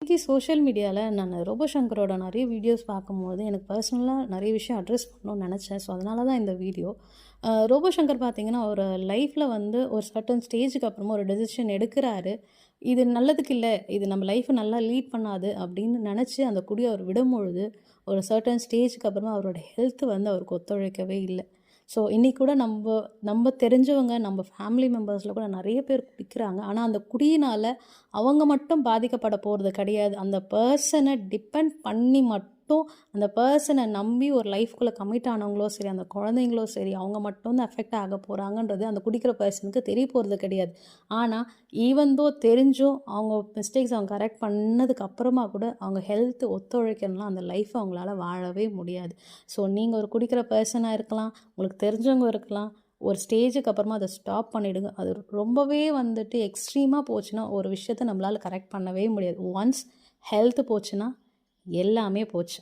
இன்னைக்கு சோஷியல் மீடியாவில் நான் ரோபோ சங்கரோட நிறைய வீடியோஸ் பார்க்கும்போது எனக்கு பர்சனலாக நிறைய விஷயம் அட்ரஸ் பண்ணணும்னு நினச்சேன். ஸோ அதனால தான் இந்த வீடியோ. ரோபோ சங்கர் பார்த்தீங்கன்னா, ஒரு லைஃப்பில் வந்து ஒரு சர்டன் ஸ்டேஜுக்கு அப்புறமா ஒரு டெசிஷன் எடுக்கிறாரு. இது நல்லதுக்கு இல்லை, இது நம்ம லைஃப்பை நல்லா லீட் பண்ணாது அப்படின்னு நினச்சி அந்த குடியை அவர் விடும்பொழுது, ஒரு சர்டன் ஸ்டேஜுக்கு அப்புறமா அவரோட ஹெல்த் வந்து அவருக்கு ஒத்துழைக்கவே இல்லை. ஸோ இன்னைக்கு கூட நம்ம தெரிஞ்சவங்க, நம்ம ஃபேமிலி மெம்பர்ஸில் கூட நிறைய பேர் குடிக்கிறாங்க. ஆனால் அந்த குடியினால் அவங்க மட்டும் பாதிக்கப்பட போகிறது கிடையாது. அந்த பர்சனை டிபெண்ட் பண்ணி மட்டும், அந்த பர்சனை நம்பி ஒரு லைஃப்குள்ளே கமிட் ஆனவங்களோ சரி, அந்த குழந்தைங்களோ சரி, அவங்க மட்டும் தான் அஃபெக்ட் ஆக போகிறாங்கன்றது அந்த குடிக்கிற பர்சனுக்கு தெரிய போகிறது கிடையாது. ஆனால் ஈவன் தோ தெரிஞ்சும் அவங்க மிஸ்டேக்ஸ் அவங்க கரெக்ட் பண்ணதுக்கு அப்புறமா கூட அவங்க ஹெல்த் ஒத்துழைக்கணும்னா அந்த லைஃப்பை அவங்களால வாழவே முடியாது. ஸோ நீங்கள் ஒரு குடிக்கிற பர்சனாக இருக்கலாம், உங்களுக்கு தெரிஞ்சவங்க இருக்கலாம். ஒரு ஸ்டேஜுக்கு அப்புறமா அதை ஸ்டாப் பண்ணிவிடுங்க. அது ரொம்பவே வந்துட்டு எக்ஸ்ட்ரீமாக போச்சுன்னா ஒரு விஷயத்த நம்மளால் கரெக்ட் பண்ணவே முடியாது. ஒன்ஸ் ஹெல்த்து போச்சுன்னா எல்லாமே போச்சு.